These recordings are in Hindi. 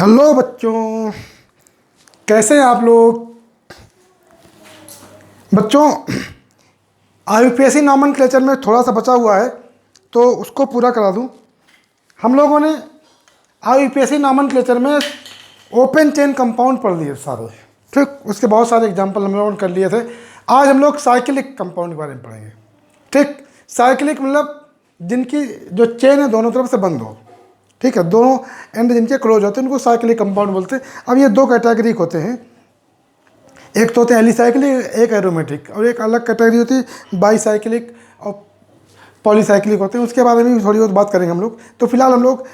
हेलो बच्चों, कैसे हैं आप लोग। बच्चों, आईयूपीएसी नॉमेनक्लेचर में थोड़ा सा बचा हुआ है तो उसको पूरा करा दूं। हम लोगों ने आईयूपीएसी नॉमेनक्लेचर में ओपन चेन कंपाउंड पढ़ लिए सारे, ठीक। उसके बहुत सारे एग्जांपल हम लोगों ने कर लिए थे। आज हम लोग साइक्लिक कंपाउंड के बारे में पढ़ेंगे, ठीक। साइक्लिक मतलब जिनकी जो चेन है दोनों तरफ से बंद हो, ठीक है, दोनों एंड जिनके क्लोज होते हैं उनको साइक्लिक कंपाउंड बोलते हैं। अब ये दो कैटेगरी होते हैं, एक तो होते हैं एलिसाइक्लिक, एक एरोमेटिक, और एक अलग कैटेगरी होती है बाईसाइक्लिक और पॉलीसाइक्लिक होते हैं। उसके बारे में भी थोड़ी बहुत बात करेंगे हम लोग। तो फिलहाल हम लोग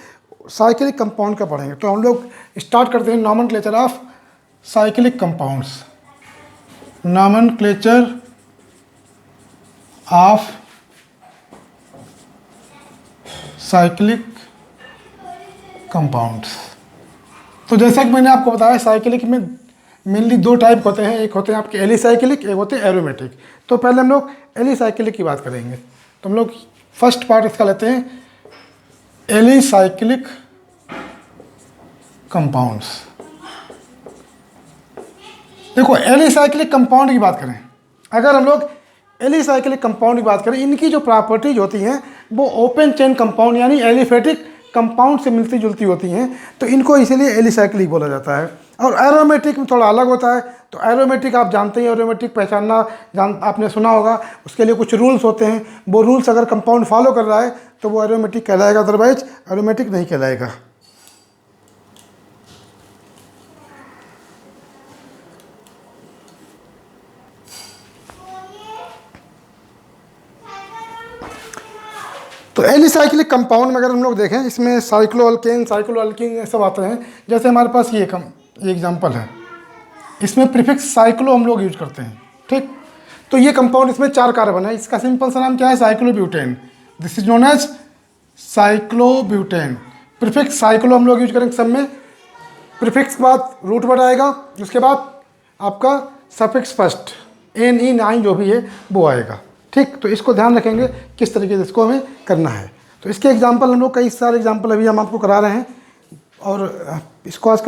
साइक्लिक कंपाउंड का पढ़ेंगे। तो हम लोग स्टार्ट करते हैं nomenclature of cyclic compounds. Nomenclature of cyclic compounds. तो जैसा कि मैंने आपको बताया, साइक्लिक में मेनली दो टाइप होते हैं, एक होते हैं आपके एलिसाइक्लिक, एक होते हैं एरोमेटिक। तो पहले हम लोग एलिसाइक्लिक की बात करेंगे। तो हम लोग फर्स्ट पार्ट इसका लेते हैं, एलिसाइक्लिक कंपाउंड्स। देखो, एलिसाइक्लिक कंपाउंड की बात करें, अगर हम लोग एलिसाइक्लिक कंपाउंड की बात करें, इनकी जो प्रॉपर्टीज होती हैं वो ओपन चेन कंपाउंड यानी एलिफेटिक कंपाउंड से मिलती जुलती होती हैं, तो इनको इसीलिए एलिसाइक्लिक बोला जाता है। और एरोमेटिक में थोड़ा अलग होता है। तो एरोमेटिक आप जानते हैं, एरोमेटिक पहचानना आपने सुना होगा, उसके लिए कुछ रूल्स होते हैं। वो रूल्स अगर कंपाउंड फॉलो कर रहा है तो वो एरोमेटिक कहलाएगा, अदरवाइज एरोमेटिक नहीं कहलाएगा। तो एलिसाइक्लिक कंपाउंड में अगर हम लोग देखें, इसमें साइक्लोअल्केन, साइक्लोअल्कीन सब आते हैं। जैसे हमारे पास ये एग्जांपल है, इसमें प्रीफिक्स साइक्लो हम लोग यूज करते हैं, ठीक। तो ये कंपाउंड, इसमें 4 कार्बन है, इसका सिंपल सा नाम क्या है, cyclobutane. This is known as cyclobutane. Prefix cyclo हम लोग यूज करेंगे सब में। प्रीफिक्स के बाद रूट वर्ड आएगा, उसके बाद आपका suffix first N E nine जो भी है वो आएगा, ठीक। तो इसको ध्यान रखेंगे किस तरीके से इसको हमें करना है। तो इसके एग्जाम्पल हम लोग कई सारे एग्जाम्पल अभी हम आपको करा रहे हैं और इसको आज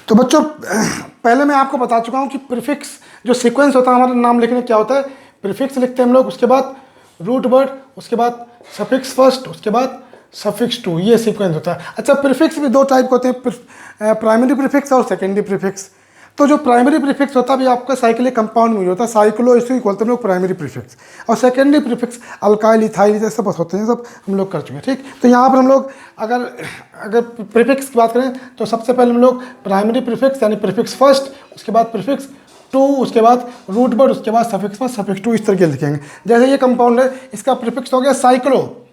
तो बच्चों, पहले मैं आपको बता चुका हूँ कि प्रीफिक्स जो सीक्वेंस होता है हमारा नाम लिखने क्या होता है, प्रीफिक्स लिखते हैं हम लोग, उसके बाद रूट वर्ड, उसके बाद सफिक्स फर्स्ट, उसके बाद सफिक्स टू, ये सीक्वेंस होता है। अच्छा, प्रीफिक्स भी दो टाइप के होते हैं, प्राइमरी प्रीफिक्स और सेकेंडरी प्रीफिक्स। तो जो प्राइमरी प्रीफिक्स होता है भी आपका साइक्लिक कंपाउंड में होता है, साइक्लो इसको बोलते हैं लोग प्राइमरी प्रीफिक्स। और सेकेंडरी प्रीफिक्स अल्काइल, इथाइल, ये सब होते हैं, सब हम लोग कर चुके हैं, ठीक। तो यहाँ पर हम लोग अगर प्रीफिक्स की बात करें तो सबसे पहले हम लोग प्राइमरी प्रीफिक्स यानी प्रीफिक्स फर्स्ट, उसके बाद प्रीफिक्स टू, उसके बाद रूट वर्ड, उसके बाद सफिक्स फर्स्ट, सफिक्स टू, इस तरीके से लिखेंगे। जैसे ये कंपाउंड है, इसका प्रीफिक्स हो गया साइक्लो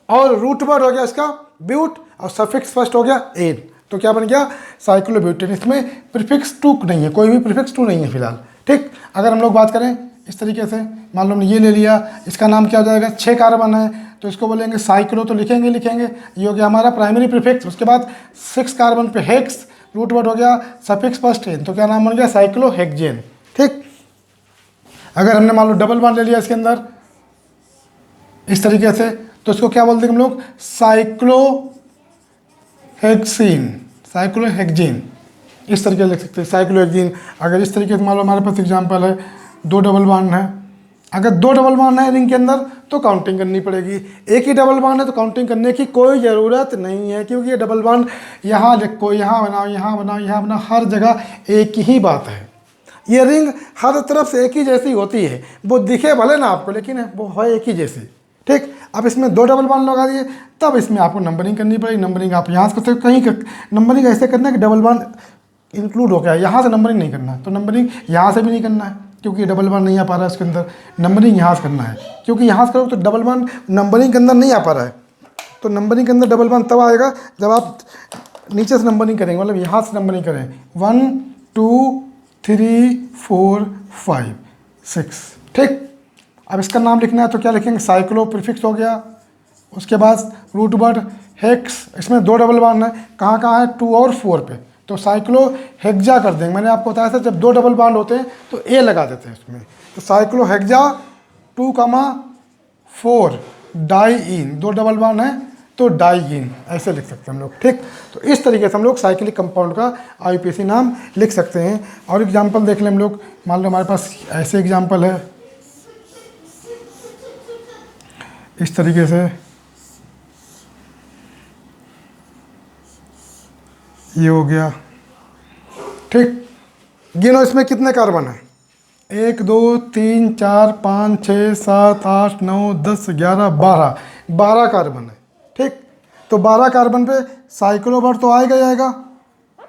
और रूट वर्ड हो गया इसका ब्यूट और सफिक्स फर्स्ट हो गया एन। तो क्या बन गया, साइक्लोब्यूटेन। इसमें प्रीफिक्स टू नहीं है, कोई भी प्रीफिक्स टू नहीं है फिलहाल, ठीक। अगर हम लोग बात करें इस तरीके से, मान लो हमने ये ले लिया, इसका नाम क्या हो जाएगा, 6 कार्बन है तो इसको बोलेंगे साइक्लो, तो लिखेंगे ये हो गया हमारा प्राइमरी प्रीफिक्स। उसके बाद 6 कार्बन पे हेक्स, रूट वर्ड हो गया सफिक्स फर्स्ट एन, तो क्या नाम बन गया, साइक्लोहेक्जेन, ठीक। अगर हमने मान लो डबल बॉन्ड ले लिया इसके अंदर इस तरीके से, तो इसको क्या बोलते हैं हम लोग, साइक्लोहेक्सीन, साइक्लोहेक्जीन, इस तरीके से लिख सकते हैं, साइक्लोहेक्जीन। अगर इस तरीके से मान लो हमारे पास एग्जांपल है, 2 डबल बॉन्ड है, अगर 2 डबल बॉन्ड है रिंग के अंदर तो काउंटिंग करनी पड़ेगी। एक ही डबल बॉन्ड है तो काउंटिंग करने की कोई ज़रूरत नहीं है, क्योंकि ये डबल बॉन्ड यहाँ लिखो, यहाँ बनाओ, यहाँ बनाओ, यहाँ बनाओ, हर जगह एक ही बात है। ये रिंग हर तरफ से एक ही जैसी होती है, वो दिखे भले ना आपको लेकिन वो है एक ही जैसी, ठीक। अब इसमें 2 डबल बॉन्ड लगा दिए, तब इसमें आपको नंबरिंग करनी पड़ेगी। नंबरिंग आप यहाँ से करते हो, कहीं नंबरिंग ऐसे करना है कि डबल बॉन्ड इंक्लूड हो गया, यहाँ से नंबरिंग नहीं करना है। तो नंबरिंग यहाँ से भी नहीं करना है क्योंकि डबल बॉन्ड नहीं आ पा रहा है उसके अंदर। नंबरिंग यहाँ से करना है क्योंकि यहाँ से करो तो डबल बॉन्ड नंबरिंग के अंदर नहीं आ पा रहा है। तो नंबरिंग के अंदर डबल बॉन्ड तब आएगा जब आप नीचे से नंबरिंग करेंगे, मतलब यहाँ से नंबरिंग करें 1 2 3 4 5 6, ठीक। अब इसका नाम लिखना है तो क्या लिखेंगे, साइक्लो प्रीफिक्स हो गया, उसके बाद रूट वर्ड हेक्स, इसमें 2 डबल बॉन्ड है, कहाँ कहाँ है, 2 और 4 पे, तो साइक्लो हेक्जा कर देंगे। मैंने आपको बताया था जब 2 डबल बॉन्ड होते हैं तो ए लगा देते हैं इसमें, तो cyclo hexa 2, 4 diyne, 2 double bond है तो डाईइन, ऐसे लिख सकते हैं हम लोग। ठीक, तो इस तरीके से हम लोग साइक्लिक कंपाउंड का आईयूपीएसी नाम लिख सकते हैं। और एग्जांपल देख लें हम लोग, मान लो हमारे पास ऐसे एग्जांपल है, इस तरीके से ये हो गया। ठीक, गिनो इसमें कितने कार्बन है, 1 2 3 4 5 6 7 8 9 10 11 12 कार्बन है। ठीक, तो 12 कार्बन पे साइक्लो वर्ड तो आएगा ही आएगा,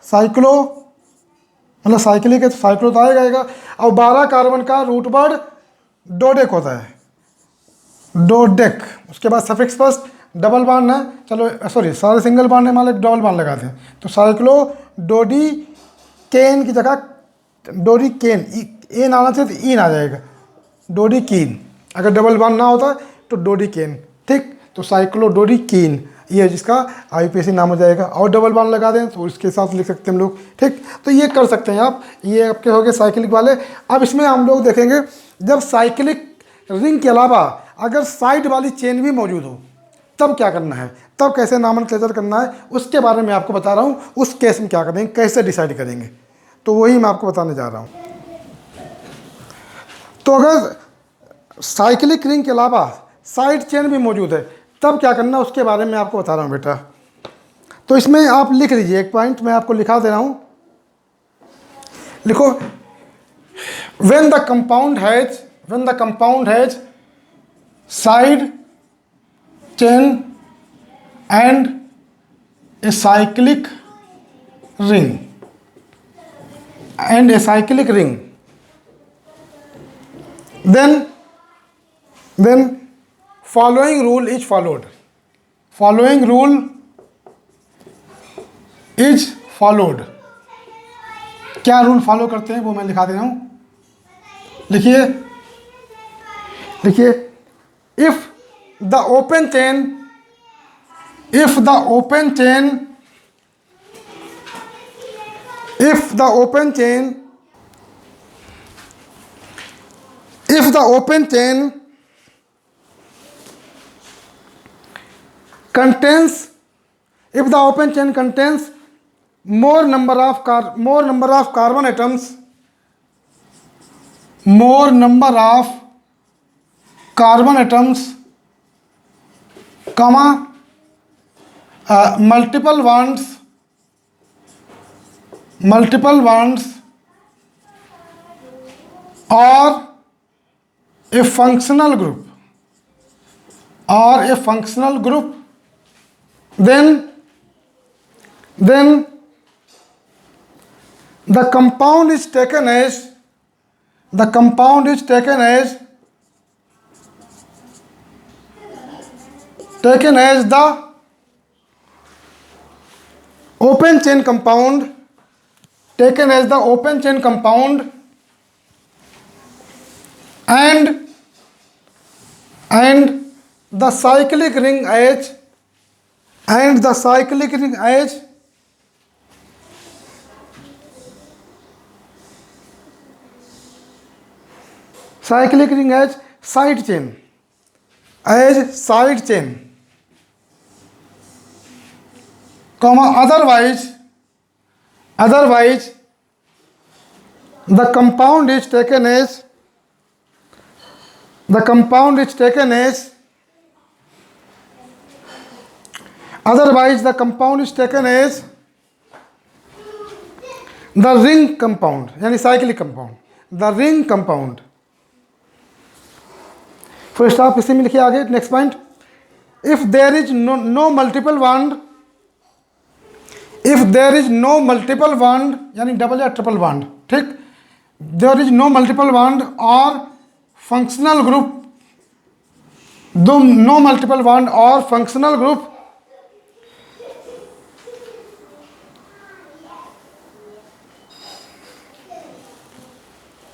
साइक्लो मतलब साइक्लिक है तो साइक्लो तो आएगा। और 12 कार्बन का रूट वर्ड डोडेक होता है, डोडेक। उसके बाद सफिक्स फर्स्ट डबल बॉन्ड है, चलो सॉरी सारे सिंगल बॉन्ड है, मान लो डबल बॉन्ड लगाते हैं तो साइक्लो डोडी केन की जगह डोडी केन, एन आना चाहिए तो ईन आ जाएगा, डोडी कीन। अगर डबल बॉन्ड ना होता तो डोडी केन। ठीक, तो साइक्लो डोडी कीन ये जिसका आईयूपीएसी नाम हो जाएगा। और डबल बॉन्ड लगा दें तो इसके साथ लिख सकते हैं हम लोग। ठीक, तो ये कर सकते हैं आप, ये आपके हो गए साइक्लिक वाले। अब इसमें हम लोग देखेंगे जब साइक्लिक रिंग के अलावा अगर साइड वाली चेन भी मौजूद हो तब क्या करना है, तब कैसे नॉमेनक्लेचर करना है, उसके बारे में आपको बता रहा हूँ। उस केस में क्या करेंगे, कैसे डिसाइड करेंगे, तो वही मैं आपको बताने जा रहा हूँ। तो अगर साइक्लिक रिंग के अलावा साइड चेन भी मौजूद है तब क्या करना, उसके बारे में आपको बता रहा हूँ बेटा। तो इसमें आप लिख लीजिए, एक पॉइंट मैं आपको लिखा दे रहा हूँ, लिखो, when the compound has side chain and a cyclic ring then following rule is followed, क्या रूल फॉलो करते हैं वो मैं लिखा दे रहा हूं, लिखिए, if the open chain contains more number of carbon atoms, comma multiple bonds or a functional group, then the compound is taken as the open chain compound, and the cyclic ring as side chain, comma otherwise the compound is taken as the ring compound, यानी cyclic compound, the ring compound. फिर स्टॉप इसी में लिखिए आगे, next point, if there is no multiple bond, यानी डबल या ट्रिपल बॉन्ड, ठीक, there is no multiple bond और functional group,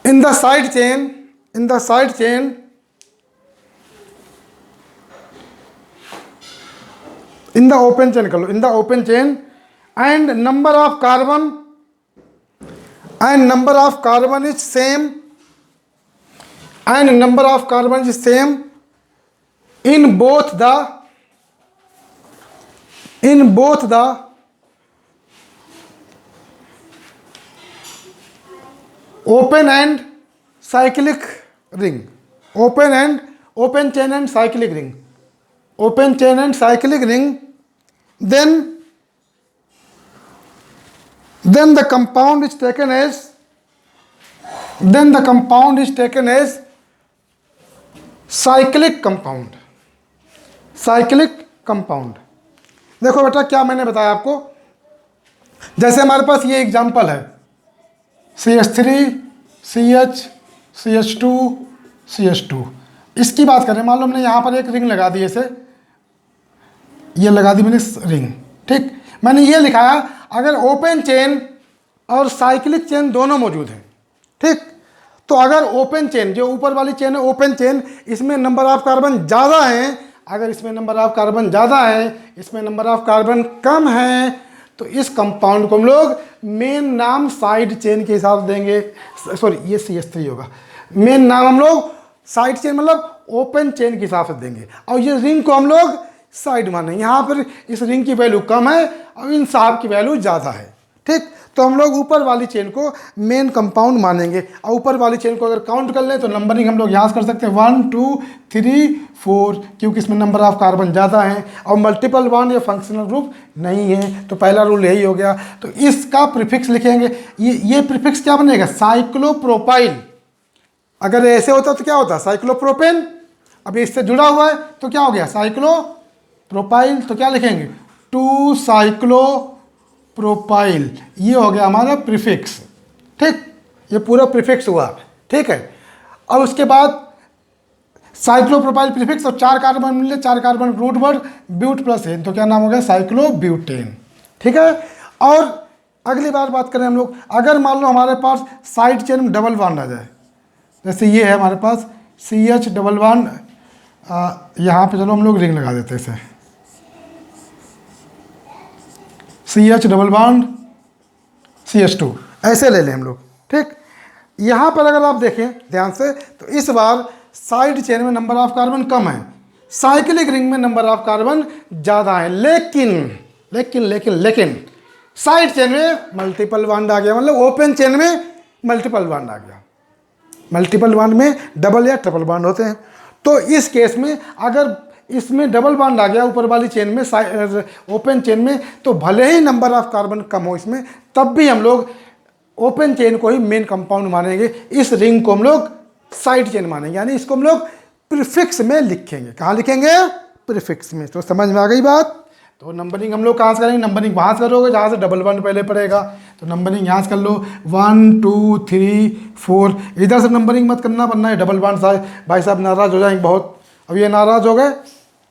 in the side chain in the open chain and number of carbon is same in both the open and cyclic ring, open chain and cyclic ring, open chain and cyclic ring, then the compound is taken as cyclic compound. देखो बेटा क्या मैंने बताया आपको, जैसे हमारे पास ये एग्जांपल है CH3 CH CH2 CH2, इसकी बात करें, मान लो हमने यहाँ पर एक रिंग लगा दी, ऐसे ये लगा दी मैंने रिंग, ठीक। मैंने ये लिखाया अगर ओपन चेन और साइक्लिक चेन दोनों मौजूद हैं, ठीक। तो अगर ओपन चेन, जो ऊपर वाली चेन है ओपन चेन, इसमें नंबर ऑफ कार्बन ज़्यादा हैं, अगर इसमें नंबर ऑफ कार्बन ज़्यादा है, इसमें नंबर ऑफ कार्बन कम है, तो इस कंपाउंड को हम लोग मेन नाम साइड चेन के हिसाब से देंगे। सॉरी, ये CH3 होगा। मेन नाम हम लोग साइड चेन मतलब ओपन चेन के हिसाब से देंगे, और ये रिंग को हम लोग साइड मानेंगे। यहाँ पर इस रिंग की वैल्यू कम है और इन साहब की वैल्यू ज़्यादा है, ठीक। तो हम लोग ऊपर वाली चेन को मेन कंपाउंड मानेंगे, और ऊपर वाली चेन को अगर काउंट कर लें तो नंबरिंग हम लोग यहाँ कर सकते हैं 1 2 3 4, क्योंकि इसमें नंबर ऑफ कार्बन ज़्यादा हैं और मल्टीपल बॉन्ड या फंक्शनल ग्रुप नहीं है। तो पहला रूल यही हो गया। तो इसका प्रीफिक्स लिखेंगे, ये प्रीफिक्स क्या बनेगा, साइक्लोप्रोपाइल। अगर ऐसे होता तो क्या होता, साइक्लोप्रोपेन। अब इससे जुड़ा हुआ है तो क्या हो गया, साइक्लोप्रोपाइल। तो क्या लिखेंगे, 2 साइक्लोप्रोपाइल, ये हो गया हमारा प्रीफिक्स, ठीक। ये पूरा प्रीफिक्स हुआ, ठीक है। अब उसके बाद साइक्लोप्रोपाइल प्रीफिक्स और 4 कार्बन मिले, 4 carbon root word but plus N, तो क्या नाम हो गया, साइक्लोब्यूटेन, ठीक है। और अगली बार बात करें हम लोग, अगर मान लो हमारे पास साइड चेन में डबल बॉन्ड आ जाए, जैसे ये है हमारे पास CH डबल बॉन्ड, यहाँ पे चलो हम लोग रिंग लगा देते हैं इसे, CH डबल बॉन्ड CH2, ऐसे ले लें हम लोग, ठीक। यहाँ पर अगर आप देखें ध्यान से तो इस बार साइड चेन में नंबर ऑफ कार्बन कम है, साइक्लिक रिंग में नंबर ऑफ कार्बन ज़्यादा है, लेकिन साइड चेन में मल्टीपल बॉन्ड आ गया, मतलब ओपन चेन में मल्टीपल बॉन्ड आ गया। मल्टीपल बॉन्ड में डबल या ट्रिपल बॉन्ड होते हैं। तो इस केस में अगर इसमें डबल बॉन्ड आ गया ऊपर वाली चेन में, ओपन चेन में, तो भले ही नंबर ऑफ कार्बन कम हो इसमें, तब भी हम लोग ओपन चेन को ही मेन कंपाउंड मानेंगे, इस रिंग को हम लोग साइड चेन मानेंगे, यानी इसको हम लोग प्रीफिक्स में लिखेंगे। कहाँ लिखेंगे, प्रीफिक्स में। तो समझ में आ गई बात। तो नंबरिंग हम लोग कहाँ से करेंगे, नंबरिंग वहाँ से करोगे जहाँ से डबल बॉन्ड पहले पड़ेगा, तो नंबरिंग यहाँ से कर लो 1 2 3 4। इधर से नंबरिंग मत करना, वरना है डबल बॉन्ड भाई साहब नाराज़ हो जाएंगे बहुत। अब ये नाराज़ हो गए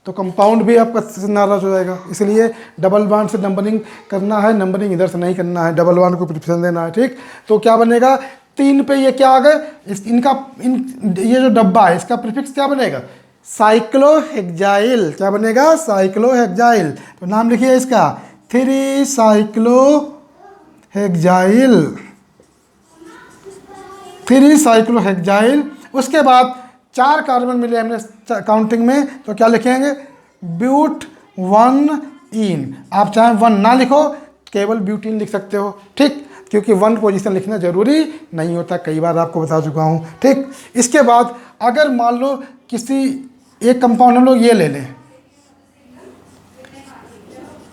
तो कंपाउंड भी आपका नाराज़ हो जाएगा, इसलिए डबल बॉन्ड से नंबरिंग करना है, नंबरिंग इधर से नहीं करना है, डबल बॉन्ड को प्रिफरेंस देना है, ठीक। तो क्या बनेगा, 3 पे ये क्या आ गए, ये जो डब्बा है इसका प्रीफिक्स क्या बनेगा, साइक्लोहेक्साइल। क्या बनेगा, साइक्लोहेक्साइल। तो नाम लिखिए इसका 3 साइक्लोहेक्साइल, 3 साइक्लोहेक्साइल। उसके बाद 4 कार्बन मिले हमने काउंटिंग में, तो क्या लिखेंगे, ब्यूट 1 इन। आप चाहे 1 ना लिखो, केवल ब्यूटीन लिख सकते हो, ठीक, क्योंकि 1 पोजीशन लिखना जरूरी नहीं होता, कई बार आपको बता चुका हूँ, ठीक। इसके बाद अगर मान लो किसी एक कंपाउंड हम लोग ये ले लें,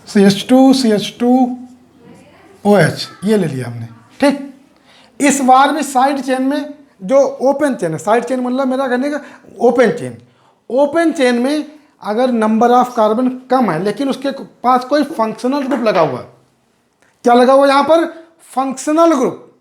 CH2OH, ये ले लिया हमने, ठीक। इस बार भी साइड चेन में जो ओपन चेन है, साइड चेन मतलब मेरा कहने का ओपन चेन में अगर नंबर ऑफ कार्बन कम है लेकिन उसके पास कोई फंक्शनल ग्रुप लगा हुआ है, क्या लगा हुआ यहाँ पर, फंक्शनल ग्रुप,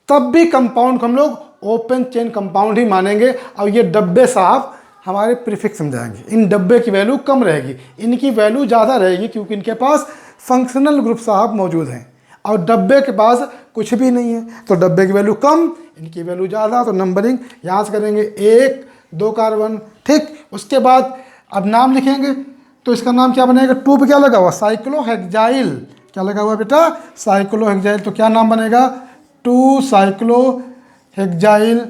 तब भी कंपाउंड को हम लोग ओपन चेन कंपाउंड ही मानेंगे। और ये डब्बे साहब हमारे प्रीफिक्स समझाएंगे, इन डब्बे की वैल्यू कम रहेगी, इनकी वैल्यू ज़्यादा रहेगी, क्योंकि इनके पास फंक्शनल ग्रुप साहब मौजूद हैं और डब्बे के पास कुछ भी नहीं है। तो डब्बे की वैल्यू कम, इनकी वैल्यू ज़्यादा, तो नंबरिंग यहाँ से करेंगे 1 2 कार्बन, ठीक। उसके बाद अब नाम लिखेंगे, तो इसका नाम क्या बनेगा, 2 पे क्या लगा हुआ, साइक्लोहेक्साइल। क्या लगा हुआ बेटा, साइक्लोहेक्साइल। तो क्या नाम बनेगा, 2 साइक्लोहेक्साइल,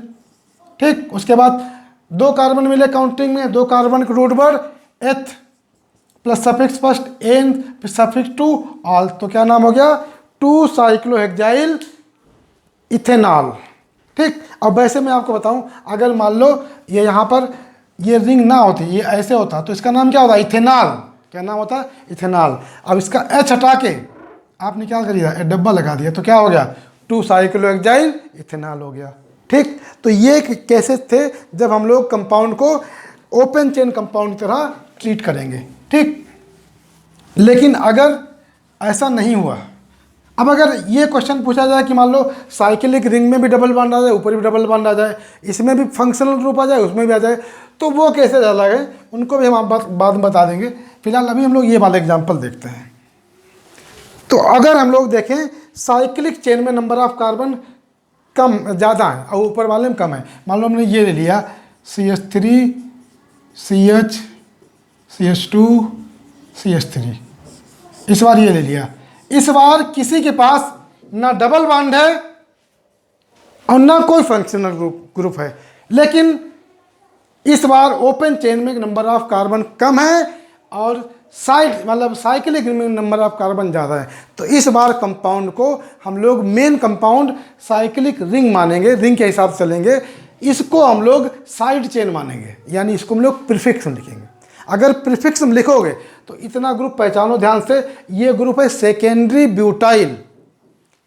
ठीक। उसके बाद दो कार्बन मिले काउंटिंग में, दो कार्बन के रूट वर्ड एथ प्लस सफिक्स फर्स्ट एन फिर सफिक्स टू ऑल, तो क्या नाम हो गया 2 साइक्लोहेक्साइल इथेनॉल। ठीक, अब वैसे मैं आपको बताऊं, अगर मान लो ये यहाँ पर ये रिंग ना होती, ये ऐसे होता, तो इसका नाम क्या होता इथेनॉल। क्या नाम होता है इथेनॉल। अब इसका एच हटा के आपने क्या कर दिया, डब्बा लगा दिया, तो क्या हो गया 2 साइक्लोहेक्साइल इथेनॉल हो गया। ठीक, तो ये केसेस थे जब हम लोग कंपाउंड को ओपन चेन कंपाउंड की तरह ट्रीट करेंगे। ठीक, लेकिन अगर ऐसा नहीं हुआ, अब अगर ये क्वेश्चन पूछा जाए कि मान लो साइक्लिक रिंग में भी डबल बॉन्ड आ जाए, ऊपर भी डबल बॉन्ड आ जाए, इसमें भी फंक्शनल ग्रुप आ जाए, उसमें भी आ जाए, तो वो कैसे अलग है उनको भी हम आप बाद में बता देंगे। फिलहाल अभी हम लोग ये वाला एग्जाम्पल देखते हैं। तो अगर हम लोग देखें साइक्लिक चेन में नंबर ऑफ कार्बन कम ज़्यादा है और ऊपर वाले में कम है, मान लो हमने ये ले लिया CH3 CH CH2 CH3, इस बार ये ले लिया, इस बार किसी के पास ना डबल बॉन्ड है और ना कोई फंक्शनल ग्रुप है, लेकिन इस बार ओपन चेन में नंबर ऑफ कार्बन कम है और साइड मतलब साइक्लिक में नंबर ऑफ कार्बन ज़्यादा है। तो इस बार कंपाउंड को हम लोग मेन कंपाउंड साइक्लिक रिंग मानेंगे, रिंग के हिसाब से चलेंगे, इसको हम लोग साइड चेन मानेंगे, यानी इसको हम लोग प्रीफिक्स में लिखेंगे। अगर प्रीफिक्स में लिखोगे तो इतना ग्रुप पहचानो ध्यान से, ये ग्रुप है सेकेंडरी ब्यूटाइल।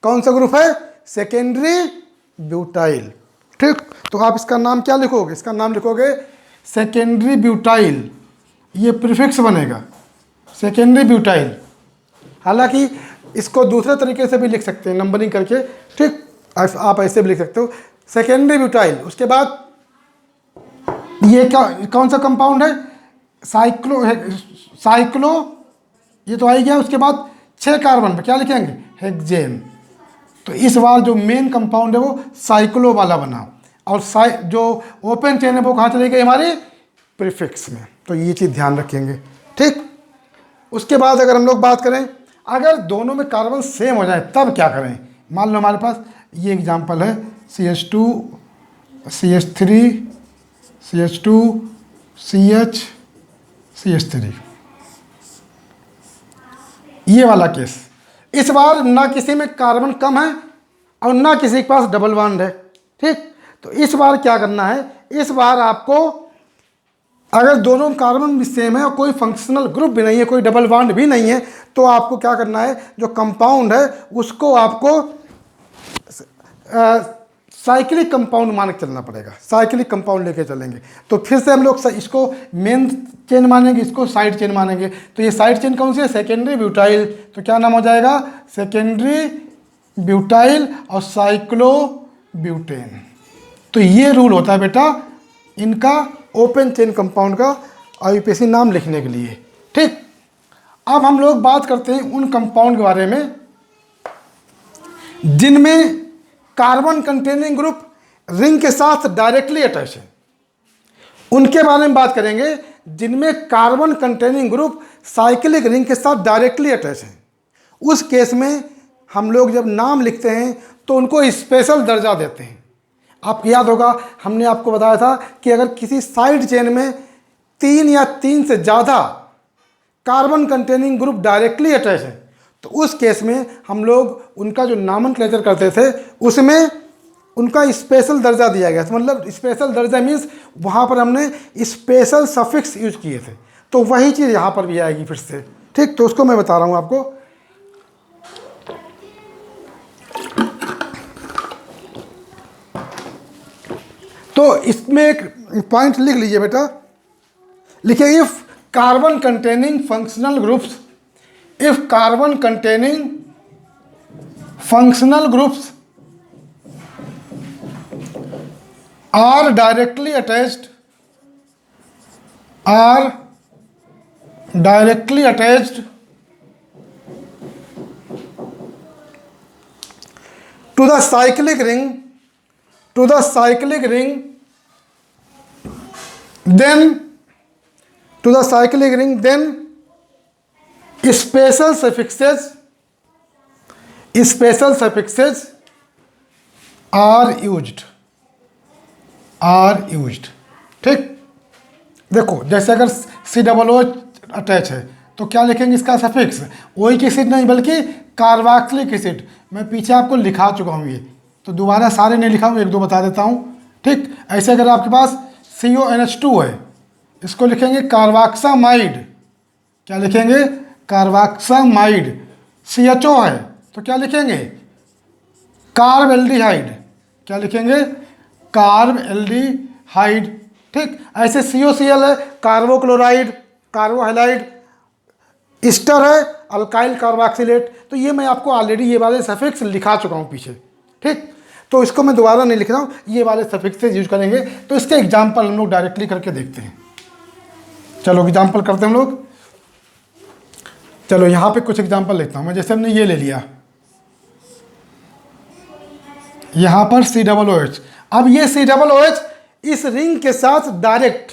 कौन सा ग्रुप है, सेकेंडरी ब्यूटाइल। ठीक, तो आप इसका नाम क्या लिखोगे, इसका नाम लिखोगे सेकेंडरी ब्यूटाइल, ये प्रीफिक्स बनेगा सेकेंडरी ब्यूटाइल। हालांकि इसको दूसरे तरीके से भी लिख सकते हैं नंबरिंग करके। ठीक, आप ऐसे भी लिख सकते हो सेकेंडरी ब्यूटाइल। उसके बाद ये क्या कौन सा कंपाउंड है, साइक्लो ये तो आ ही गया। उसके बाद 6 कार्बन पे क्या लिखेंगे, हेक्सेन। तो इस बार जो मेन कंपाउंड है वो साइक्लो वाला बना, और जो ओपन चेन है वो कहाँ चली गई हमारी प्रीफिक्स में। तो ये चीज़ ध्यान रखेंगे। ठीक, उसके बाद अगर हम लोग बात करें, अगर दोनों में कार्बन सेम हो जाए तब क्या करें। मान लो हमारे पास ये एग्जांपल है CH2 CH3 CH2 CH CH3, ये वाला केस। इस बार ना किसी में कार्बन कम है और ना किसी के पास डबल बॉन्ड है। ठीक, तो इस बार क्या करना है, इस बार आपको अगर दोनों कार्बन भी सेम है और कोई फंक्शनल ग्रुप भी नहीं है, कोई डबल बॉन्ड भी नहीं है, तो आपको क्या करना है, जो कंपाउंड है उसको आपको साइक्लिक कंपाउंड मान के चलना पड़ेगा, साइक्लिक कंपाउंड लेके चलेंगे। तो फिर से हम लोग इसको मेन चेन मानेंगे, इसको साइड चेन मानेंगे। तो ये साइड चेन कौन सी है, सेकेंडरी ब्यूटाइल। तो क्या नाम हो जाएगा, सेकेंडरी ब्यूटाइल और साइक्लो ब्यूटेन। तो ये रूल होता है बेटा इनका ओपन चेन कंपाउंड का IUPAC नाम लिखने के लिए। ठीक, अब हम लोग बात करते हैं उन कंपाउंड के बारे में जिनमें कार्बन कंटेनिंग ग्रुप रिंग के साथ डायरेक्टली अटैच है। उनके बारे में बात करेंगे जिनमें carbon containing group cyclic ring के साथ डायरेक्टली अटैच है। उस केस में हम लोग जब नाम लिखते हैं तो उनको स्पेशल दर्जा देते हैं। आपको याद होगा हमने आपको बताया था कि अगर किसी साइड चेन में 3 या 3 से ज़्यादा carbon containing group directly attach है तो उस केस में हम लोग उनका जो नॉमेनक्लेचर करते थे उसमें उनका स्पेशल दर्जा दिया गया था। मतलब स्पेशल दर्जा मीन्स वहाँ पर हमने स्पेशल सफिक्स यूज किए थे। तो वही चीज़ यहाँ पर भी आएगी फिर से। ठीक, तो उसको मैं बता रहा हूँ आपको। तो इसमें एक पॉइंट लिख लीजिए बेटा, लिखिए if carbon containing functional groups, if carbon containing functional groups are directly attached to the cyclic ring, then special suffixes are used। ठीक। देखो जैसे अगर COO अटैच है तो क्या लिखेंगे इसका सफिक्स, ओइक एसिड नहीं बल्कि कार्बोक्सिलिक एसिड। मैं पीछे आपको लिखा चुका हूँ ये, तो दोबारा सारे नहीं लिखा हूँ, एक दो बता देता हूँ। ठीक, ऐसे अगर आपके पास CONH2 है, इसको लिखेंगे कार्बोक्सामाइड। क्या लिखेंगे? कार्बोक्सामाइड। CHO है तो क्या लिखेंगे? Carb aldehyde. क्या लिखेंगे? Carb aldehyde. ठीक, ऐसे COCl है कार्बोक्लोराइड, कार्बोहाइलाइड। ईस्टर है अल्काइल कार्बोक्सिलेट। तो ये मैं आपको ऑलरेडी ये वाले सफिक्स लिखा चुका हूँ पीछे। ठीक, तो इसको मैं दोबारा नहीं लिख रहा हूँ, ये वाले सफिक्स से यूज करेंगे। तो इसके एग्जाम्पल हम लोग डायरेक्टली करके देखते हैं। चलो एग्जाम्पल करते हैं हम लोग। चलो यहाँ पे कुछ एग्जाम्पल लेता हूँ मैं। जैसे हमने ये ले लिया, यहाँ पर COOH। अब ये COOH इस रिंग के साथ डायरेक्ट,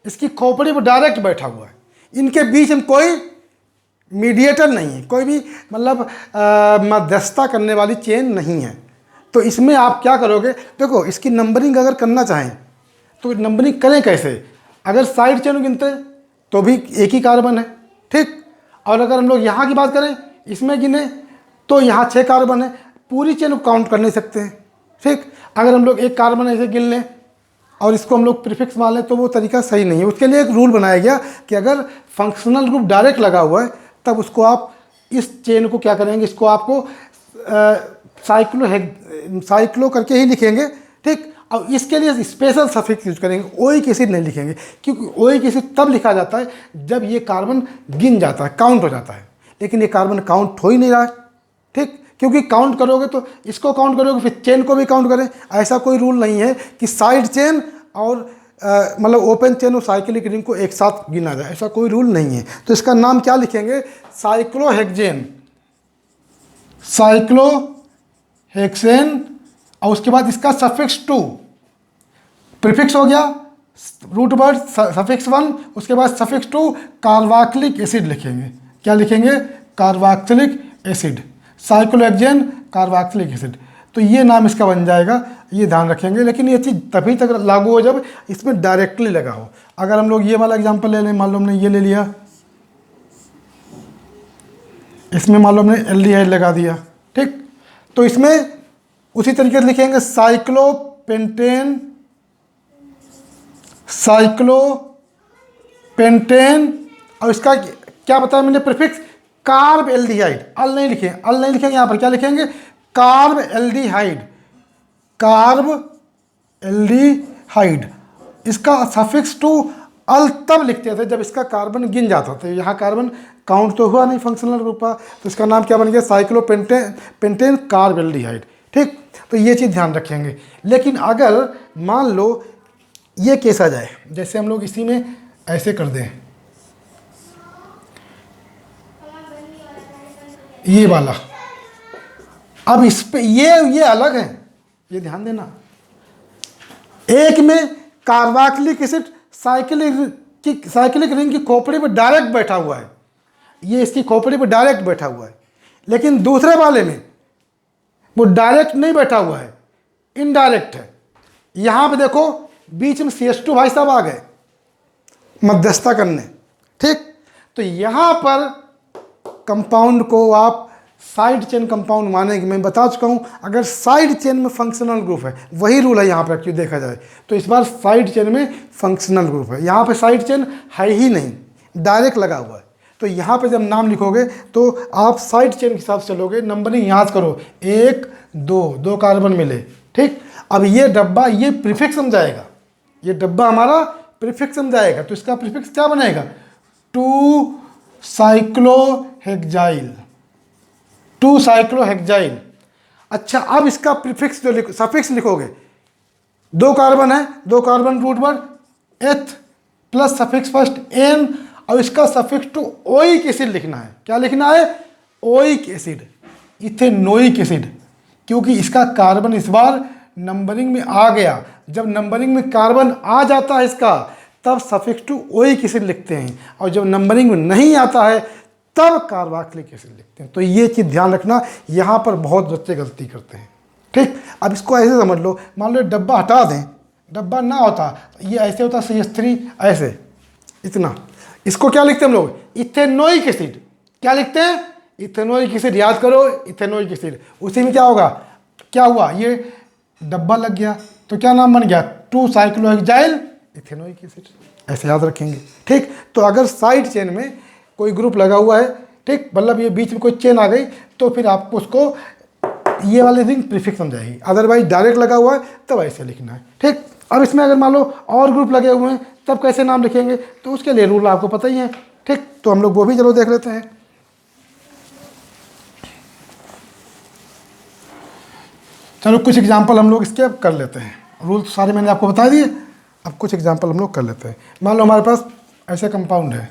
इसकी खोपड़ी पर डायरेक्ट बैठा हुआ है। इनके बीच में कोई मीडिएटर नहीं है, कोई भी मतलब मध्यस्थता करने वाली चेन नहीं है। तो इसमें आप क्या करोगे? देखो इसकी नंबरिंग अगर करना चाहें तो नंबरिंग करें कैसे? अगर साइड चेन गिनते तो भी एक ही कार्बन है। ठीक, और अगर हम लोग यहाँ की बात करें, इसमें गिने तो यहाँ 6 कार्बन है। पूरी चेन को काउंट कर नहीं सकते हैं। ठीक, अगर हम लोग एक कार्बन ऐसे गिन लें और इसको हम लोग प्रीफिक्स मान लें तो वो तरीका सही नहीं है। उसके लिए एक रूल बनाया गया कि अगर फंक्शनल ग्रुप डायरेक्ट लगा हुआ है तब उसको आप इस चेन को क्या करेंगे, इसको आपको साइक्लो करके ही लिखेंगे। ठीक, और इसके लिए स्पेशल सफिक्स यूज करेंगे, ओइक एसिड नहीं लिखेंगे, क्योंकि ओइक एसिड तब लिखा जाता है जब ये कार्बन गिन जाता है, काउंट हो जाता है। लेकिन ये कार्बन काउंट हो ही नहीं रहा है। ठीक, क्योंकि काउंट करोगे तो इसको काउंट करोगे फिर चेन को भी काउंट करें। ऐसा कोई रूल नहीं है कि साइड चेन और मतलब ओपन चेन और साइक्लिक रिंग को एक साथ गिना जाए, ऐसा कोई रूल नहीं है। तो इसका नाम क्या लिखेंगे? साइक्लोहेक्सेन। साइक्लोहेक्सेन। और उसके बाद इसका सफिक्स 2, प्रीफिक्स हो गया रूट वर्ड सफिक्स 1, उसके बाद सफिक्स 2 कार्बोक्सिलिक एसिड लिखेंगे। क्या लिखेंगे? Carboxylic acid. Cyclohexane carboxylic acid. तो ये नाम इसका बन जाएगा, ये ध्यान रखेंगे। लेकिन ये चीज़ तभी तक लागू हो जब इसमें डायरेक्टली लगा हो। अगर हम लोग ये वाला एग्जांपल ले लें, मान लो हमने ये ले लिया, इसमें मान लो हमने एल्डिहाइड लगा दिया। ठीक, तो इसमें उसी तरीके से लिखेंगे साइक्लोपेंटेन, साइक्लोपेंटेन। और इसका क्या बताया मैंने? Prefix carb aldehyde. अल नहीं लिखेंगे यहाँ पर। क्या लिखेंगे? Carb aldehyde. Carb aldehyde. इसका सफिक्स 2 अल तब लिखते थे जब इसका कार्बन गिन जाता था। यहाँ कार्बन काउंट तो हुआ नहीं फंक्शनल ग्रुप का, तो इसका नाम क्या बन गया? Cyclopentane carb aldehyde. ठीक, तो ये चीज़ ध्यान रखेंगे। लेकिन अगर मान लो ये केस आ जाए, जैसे हम लोग इसी में ऐसे कर दें, ये वाला, अब इस पे ये अलग है, ये ध्यान देना। एक में कार्बोक्सिलिक एसिड साइक्लिक रिंग की खोपड़ी पर डायरेक्ट बैठा हुआ है, ये इसकी खोपड़ी पर डायरेक्ट बैठा हुआ है। लेकिन दूसरे वाले में वो डायरेक्ट नहीं बैठा हुआ है, इनडायरेक्ट है। यहाँ पे देखो बीच में CH2 भाई साहब आ गए मध्यस्थता करने। ठीक, तो यहाँ पर कंपाउंड को आप साइड चेन कंपाउंड मानेंगे। मैं बता चुका हूँ, अगर साइड चेन में फंक्शनल ग्रुप है, वही रूल है यहाँ पर एक्चुअली देखा जाए तो। इस बार साइड चेन में फंक्शनल ग्रुप है, यहाँ पे साइड चेन है ही नहीं, डायरेक्ट लगा हुआ है। तो यहाँ पे जब नाम लिखोगे तो आप साइड चेन के हिसाब से चलोगे। नंबरिंग याद करो, 1 2 कार्बन मिले। ठीक, अब ये डब्बा ये प्रीफिक्स समझाएगा, ये डब्बा हमारा प्रीफिक्स समझाएगा। तो इसका प्रीफिक्स क्या बनेगा? 2 साइक्लोहेक्साइल। 2 साइक्लोहेक्साइल। अच्छा, अब इसका प्रीफिक्स जो सफिक्स लिखोगे, 2 कार्बन है, 2 कार्बन रूट वर्ड एथ प्लस सफिक्स फर्स्ट एन, और इसका सफिक्स 2 ओइक एसिड लिखना है। क्या लिखना है? Oic acid, ethanoic acid. क्योंकि इसका कार्बन इस बार नंबरिंग में आ गया। जब नंबरिंग में कार्बन आ जाता है इसका, तब सफिक्स 2 ओइक एसिड लिखते हैं, और जब नंबरिंग में नहीं आता है तब कार्बोक्सिलिक एसिड लिखते हैं। तो ये चीज़ ध्यान रखना, यहाँ पर बहुत बच्चे गलती करते हैं। ठीक, अब इसको ऐसे समझ लो, मान लो डब्बा हटा दें, डब्बा ना होता, ये ऐसे होता CH3 ऐसे इतना, इसको क्या लिखते हैं हम लोग, इथेनोइक एसिड। क्या लिखते हैं, इथेनोइक एसिड। याद करो इथेनोइक एसिड। उसी में क्या होगा, क्या हुआ, ये डब्बा लग गया तो क्या नाम बन गया, 2 साइक्लोहेक्साइल इथेनोइक एसिड। ऐसे याद रखेंगे, ठीक। तो अगर साइड चेन में कोई ग्रुप लगा हुआ है, ठीक, मतलब ये बीच में कोई चेन आ गई, तो फिर आपको उसको ये वाले रिंग प्रीफिक्स समझाएगी। अदरवाइज डायरेक्ट लगा हुआ है तब ऐसे लिखना है, ठीक। अब इसमें अगर मान लो और ग्रुप लगे हुए हैं तब कैसे नाम लिखेंगे, तो उसके लिए रूल आपको पता ही है, ठीक। तो हम लोग वो भी चलो देख लेते हैं। चलो कुछ एग्जाम्पल हम लोग इसके अब कर लेते हैं। रूल सारे मैंने आपको बता दिए, अब कुछ एग्जाम्पल हम लोग कर लेते हैं। मान लो हमारे पास ऐसे कंपाउंड है,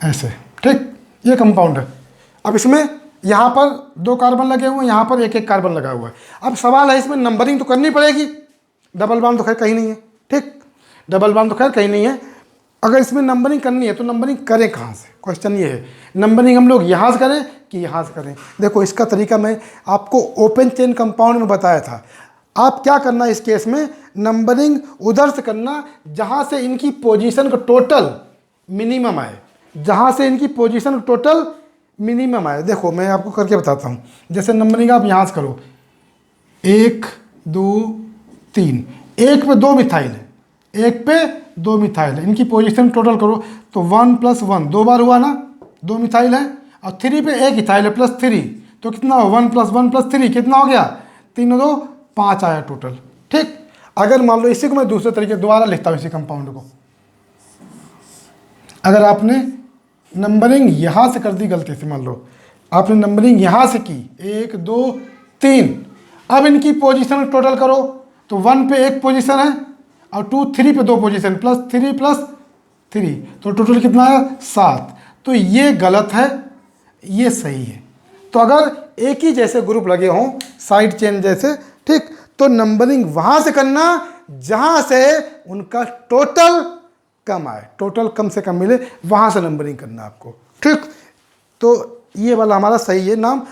ऐसे, ठीक, ये कंपाउंड है। अब इसमें यहाँ पर 2 कार्बन लगे हुए हैं, यहाँ पर 1-1 कार्बन लगा हुआ है। अब सवाल है इसमें नंबरिंग तो करनी पड़ेगी, डबल बॉन्ड तो खैर कहीं नहीं है, ठीक, डबल बॉन्ड तो खैर कहीं नहीं है। अगर इसमें नंबरिंग करनी है तो नंबरिंग करें कहाँ से, क्वेश्चन ये है। नंबरिंग हम लोग यहाँ से करें कि यहाँ से करें। देखो इसका तरीका मैं आपको ओपन चेन कंपाउंड में बताया था। आप क्या करना इस केस में, नंबरिंग उधर से करना जहाँ से इनकी पोजीशन का टोटल मिनिमम आए, जहाँ से इनकी पोजीशन टोटल मिनिमम आए। देखो मैं आपको करके बताता हूँ। जैसे नंबरिंग आप यहाँ से करो, 1 2 3, 1 पे 2 मिथाइल है, 1 पे 2 मिथाइल है, इनकी पोजीशन टोटल करो तो 1 + 1 2 बार हुआ ना, 2 मिथाइल है। और 3 पे 1 इथाइल है +3, तो कितना हो, 1 + 1 + 3 कितना हो गया, 3 2 5 आया टोटल, ठीक। अगर मान लो इसी को मैं दूसरे तरीके दोबारा लिखता हूँ, इसी कंपाउंड को, अगर आपने नंबरिंग यहाँ से कर दी गलती से, मान लो आपने नंबरिंग यहाँ से की 1 2 3, अब इनकी पोजीशन टोटल करो तो 1 पे 1 पोजीशन है और 2 3 पे 2 पोजीशन, +3 + 3, तो टोटल कितना है 7। तो ये गलत है, ये सही है। तो अगर एक ही जैसे ग्रुप लगे हों साइड चेन जैसे, ठीक, तो नंबरिंग वहाँ से करना जहाँ से उनका टोटल कम आए, टोटल कम से कम मिले, वहाँ से नंबरिंग करना आपको, ठीक। तो ये वाला हमारा सही है नाम,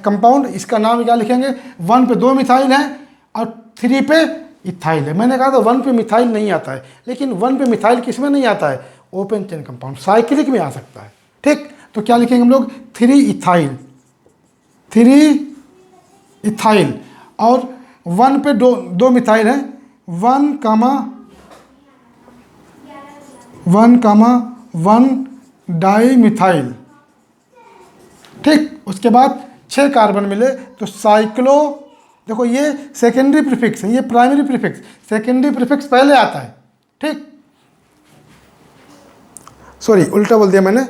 कंपाउंड। इसका नाम क्या लिखेंगे, 1 पे 2 मिथाइल है और 3 पे इथाइल है। मैंने कहा था 1 पे मिथाइल नहीं आता है, लेकिन 1 पे मिथाइल किस में नहीं आता है, ओपन चेन कंपाउंड, साइक्लिक में आ सकता है, ठीक। तो क्या लिखेंगे हम लोग, 3 इथाइल, 3 इथाइल, और 1 पे 2 मिथाइल है, 1,1 डाई मिथाइल, ठीक। उसके बाद 6 कार्बन मिले तो साइक्लो। देखो ये सेकेंडरी प्रीफिक्स है, ये प्राइमरी प्रीफिक्स, सेकेंडरी प्रीफिक्स पहले आता है, ठीक, सॉरी उल्टा बोल दिया मैंने।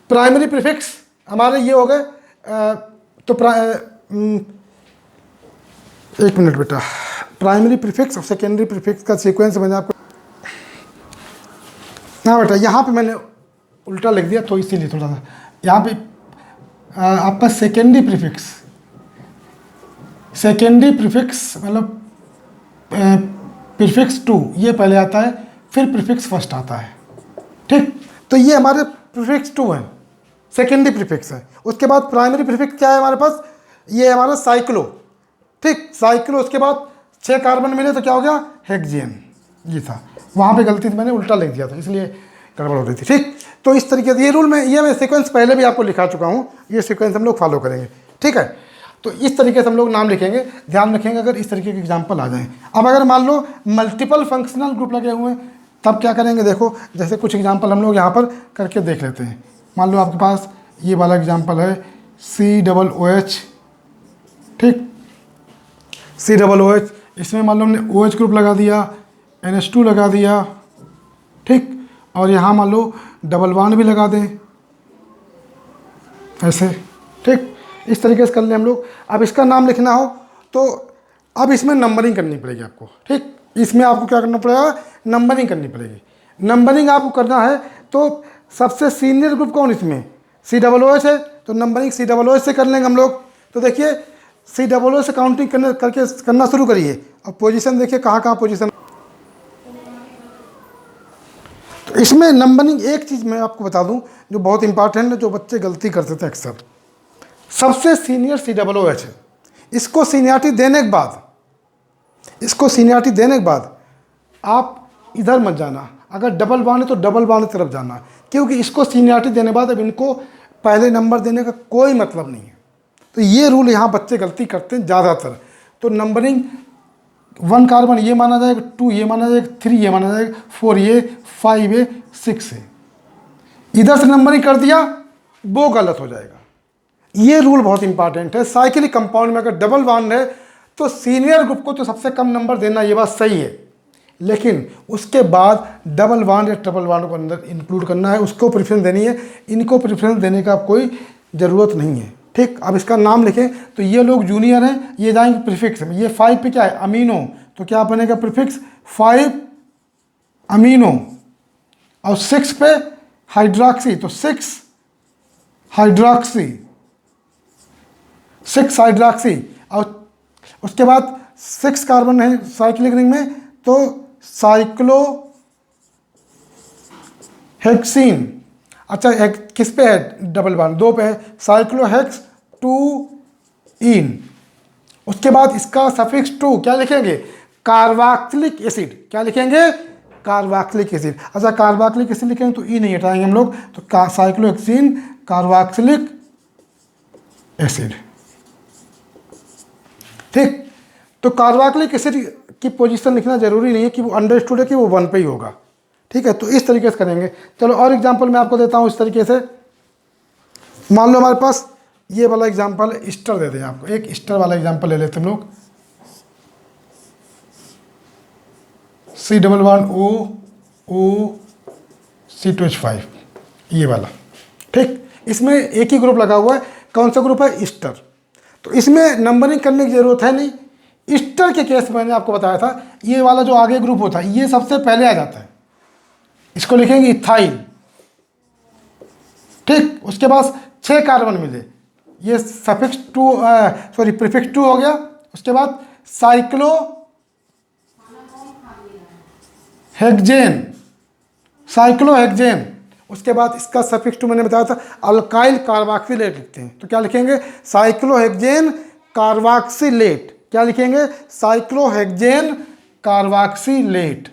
प्राइमरी प्रीफिक्स हमारे ये हो गए, तो एक मिनट बेटा, प्राइमरी प्रीफिक्स और सेकेंडरी प्रीफिक्स का सीक्वेंस मैंने आपको, हाँ बेटा यहाँ पे मैंने उल्टा लिख दिया तो इसीलिए थोड़ा सा यहाँ पे आपका सेकेंडरी प्रीफिक्स मतलब प्रीफिक्स 2 ये पहले आता है, फिर प्रीफिक्स फर्स्ट आता है, ठीक। तो ये हमारे प्रीफिक्स 2 है, सेकेंडरी प्रीफिक्स है। उसके बाद प्राइमरी प्रीफिक्स क्या है हमारे पास, ये हमारा साइक्लो, ठीक, साइक्लो। उसके बाद 6 कार्बन मिले तो क्या हो गया, हेक्सेन, ये था। वहाँ पे गलती से मैंने उल्टा लिख दिया था, इसलिए गड़बड़ हो रही थी, ठीक। तो इस तरीके से ये रूल में, ये मैं सीक्वेंस पहले भी आपको लिखा चुका हूँ, ये सीक्वेंस हम लोग फॉलो करेंगे, ठीक है। तो इस तरीके से हम लोग नाम लिखेंगे, ध्यान रखेंगे अगर इस तरीके के एग्जाम्पल आ जाएँ। अब अगर मान लो मल्टीपल फंक्शनल ग्रुप लगे हुए हैं तब क्या करेंगे, देखो जैसे कुछ एग्जाम्पल हम लोग यहाँ पर करके देख लेते हैं। मान लो आपके पास ये वाला एग्जाम्पल है COOH, ठीक, COOH, इसमें मान लो हमने OH ग्रुप लगा दिया, NH2 लगा दिया, ठीक, और यहाँ मान लो डबल बॉन्ड भी लगा दें ऐसे, ठीक। इस तरीके से कर लें हम लोग। अब इसका नाम लिखना हो तो अब इसमें नंबरिंग करनी पड़ेगी आपको, ठीक। इसमें आपको क्या करना पड़ेगा, नंबरिंग करनी पड़ेगी। नंबरिंग आपको करना है तो सबसे सीनियर ग्रुप कौन इसमें, COOH है, तो नंबरिंग COOH से कर लेंगे हम लोग। तो देखिए COOH से काउंटिंग करना शुरू करिए और पोजीशन देखिए कहाँ कहाँ पोजीशन। तो इसमें नंबरिंग एक चीज़ मैं आपको बता दूं जो बहुत इंपॉर्टेंट है, जो बच्चे गलती करते थे अक्सर। सबसे सीनियर COOH है। इसको सीनियरिटी देने के बाद आप इधर मत जाना, अगर डबल बॉन्ड है तो डबल बॉन्ड की तरफ जाना, क्योंकि इसको सीनियरिटी देने के बाद अब इनको पहले नंबर देने का कोई मतलब नहीं है। तो ये रूल यहाँ बच्चे गलती करते हैं ज़्यादातर। तो नंबरिंग 1 कार्बन ये माना जाएगा, 2 ये माना जाएगा, 3 ये माना जाएगा, 4 ये, 5 ये, 6 है, इधर से नंबरिंग कर दिया वो गलत हो जाएगा। ये रूल बहुत इंपॉर्टेंट है। साइक्लिक कंपाउंड में अगर डबल बॉन्ड है तो सीनियर ग्रुप को तो सबसे कम नंबर देना, ये बात सही है, लेकिन उसके बाद डबल बॉन्ड या ट्रिपल बॉन्ड को अंदर इंक्लूड करना है, उसको प्रेफरेंस देनी है। इनको प्रेफरेंस देने का कोई ज़रूरत नहीं है। ठीक, अब इसका नाम लिखें तो ये लोग जूनियर हैं, ये जाएंगे प्रीफिक्स में। ये 5 पे क्या है, अमीनो, तो क्या बनेगा प्रीफिक्स 5 अमीनो, और 6 पे हाइड्रॉक्सी, तो 6 हाइड्रॉक्सी, 6 हाइड्रॉक्सी। और उसके बाद 6 कार्बन है साइक्लिक रिंग में, तो साइक्लो हेक्सीन। अच्छा, किस पे है डबल बॉन्ड, 2 पे है, साइक्लोहेक्स 2 इन। उसके बाद इसका सफिक्स 2 क्या लिखेंगे, कार्बोक्सिलिक एसिड, क्या लिखेंगे, कार्बोक्सिलिक एसिड। अच्छा, कार्बोक्सिलिक एसिड लिखेंगे तो ई नहीं हटाएंगे हम लोग, तो साइक्लोहेक्सीन कार्बोक्सिलिक एसिड। ठीक, तो कार्बोक्सिलिक एसिड की पोजीशन लिखना जरूरी नहीं है कि वो अंडरस्टूड है कि वो 1 पे ही होगा। ठीक है, तो इस तरीके से करेंगे। चलो और एग्जांपल मैं आपको देता हूँ इस तरीके से। मान लो हमारे पास ये वाला एग्जांपल है, ईस्टर दे दें आपको, एक ईस्टर वाला एग्जांपल ले लेते हम लोग। C++O ये वाला। ठीक, इसमें एक ही ग्रुप लगा हुआ है, कौन सा ग्रुप है, ईस्टर। तो इसमें नंबरिंग करने की जरूरत है नहीं। ईस्टर के केस में मैंने आपको बताया था, ये वाला जो आगे ग्रुप होता है ये सबसे पहले आ जाता है, इसको लिखेंगे इथाइल। ठीक, उसके पास 6 कार्बन मिले, ये सफिक्स 2 सॉरी प्रीफिक्स 2 हो गया। उसके बाद साइक्लो हेक्सेन, उसके बाद इसका सफिक्स 2 मैंने बताया था, अल्काइल कार्बोक्सिलेट लिखते हैं, तो क्या लिखेंगे, साइक्लोहेक्सेन कार्बोक्सिलेट। क्या लिखेंगे, साइक्लोहेक्सेन कार्बोक्सिलेट।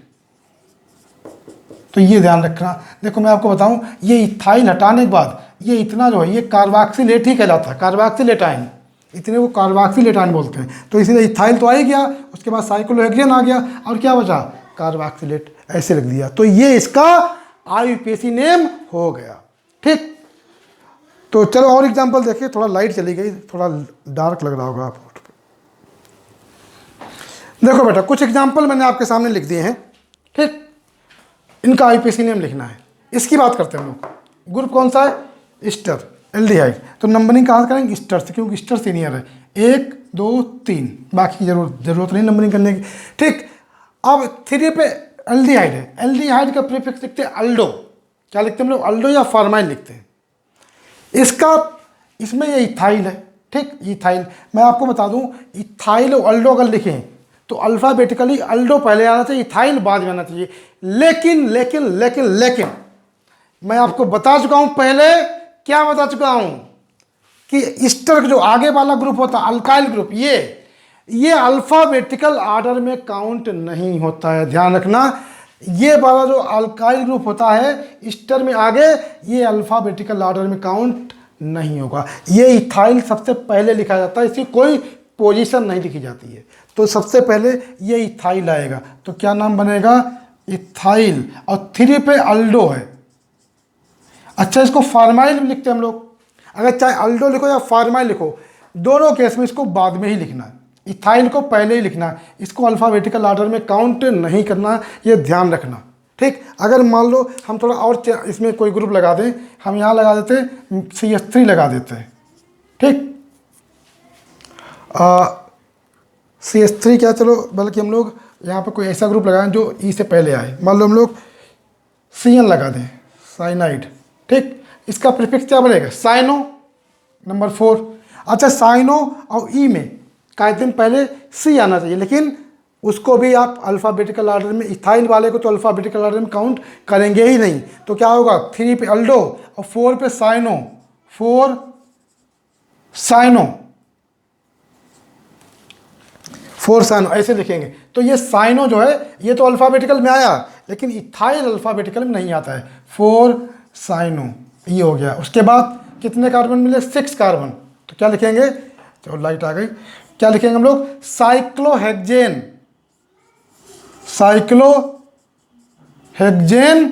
तो ये ध्यान रखना। देखो मैं आपको बताऊं, ये इथाइल हटाने के बाद ये इतना जो है ये कार्बोक्सिलेट ही कहलाता है, कार्बोक्सिलेटाइन, इतने को कार्बोक्सिलेटाइन बोलते हैं। तो इसलिए इथाइल तो आ ही गया, उसके बाद साइक्लोहेक्सेन आ गया, और क्या बचा, कार्बोक्सिलेट, ऐसे रख दिया। तो ये इसका आईयूपीएसी नेम हो गया। ठीक, तो चलो और एग्जांपल देखिए। थोड़ा लाइट चली गई, थोड़ा डार्क लग रहा होगा आपको। देखो बेटा, कुछ एग्जांपल मैंने आपके सामने लिख दिए हैं। ठीक, इनका आईयूपीएसी नेम लिखना है। इसकी बात करते हैं हम लोग। ग्रुप कौन सा है, ईस्टर, एल्डिहाइड। तो नंबरिंग कहाँ करेंगे, ईस्टर से, क्योंकि ईस्टर सीनियर है। 1 2 3, बाकी की जरूरत नहीं नंबरिंग करने की। ठीक, अब 3 पे एल्डिहाइड है, एल्डिहाइड का प्रीफिक्स लिखते हैं अल्डो। क्या लिखते हैं हम लोग, अल्डो या फॉर्माइल लिखते हैं। इसमें ये इथाइल है। ठीक, इथाइल मैं आपको बता दूं, इथाइल और अल्डो अगर लिखें तो अल्फ़ाबेटिकली अल्डो पहले आना चाहिए, इथाइल बाद में आना चाहिए। लेकिन लेकिन लेकिन लेकिन मैं आपको बता चुका हूं पहले, क्या बता चुका हूं, कि ईस्टर जो आगे वाला ग्रुप होता है अल्काइल ग्रुप, ये अल्फ़ाबेटिकल ऑर्डर में काउंट नहीं होता है। ध्यान रखना, ये वाला जो अल्काइल ग्रुप होता है ईस्टर में आगे, ये अल्फ़ाबेटिकल ऑर्डर में काउंट नहीं होगा। ये इथाइल सबसे पहले लिखा जाता है, इसकी कोई पोजीशन नहीं लिखी जाती है। तो सबसे पहले ये इथाइल आएगा, तो क्या नाम बनेगा, इथाइल, और 3 पे अल्डो है। अच्छा, इसको फॉर्माइल भी लिखते हैं हम लोग। अगर चाहे अल्डो लिखो या फॉर्माइल लिखो, दोनों केस में इसको बाद में ही लिखना है, इथाइल को पहले ही लिखना है। इसको अल्फ़ाबेटिकल ऑर्डर में काउंट नहीं करना, ये ध्यान रखना। ठीक, अगर मान लो हम थोड़ा और इसमें कोई ग्रुप लगा दें, हम यहाँ लगा देते हैं CH3 लगा देते हैं। ठीक, CH3 क्या, चलो बल्कि हम लोग यहाँ पर कोई ऐसा ग्रुप लगाएं जो ई से पहले आए। मान लो हम लोग CN लगा दें, साइनाइड। ठीक, इसका प्रीफिक्स क्या बनेगा, साइनो, नंबर 4। अच्छा, साइनो और ई में कायदे पहले C आना चाहिए, लेकिन उसको भी आप अल्फ़ाबेटिकल ऑर्डर में, इथाइल वाले को तो अल्फ़ाबेटिकल ऑर्डर में काउंट करेंगे ही नहीं। तो क्या होगा, 3 पे अल्डो और 4 पे साइनो, 4 साइनो, 4 साइनो ऐसे लिखेंगे। तो ये साइनो जो है ये तो अल्फ़ाबेटिकल में आया, लेकिन इथाइल अल्फ़ाबेटिकल में नहीं आता है। 4 साइनो ये हो गया। उसके बाद कितने कार्बन मिले? 6 कार्बन। तो क्या लिखेंगे? चलो लाइट आ गई। क्या लिखेंगे हम लोग? साइक्लोहेक्सेन, साइक्लोहेक्सेन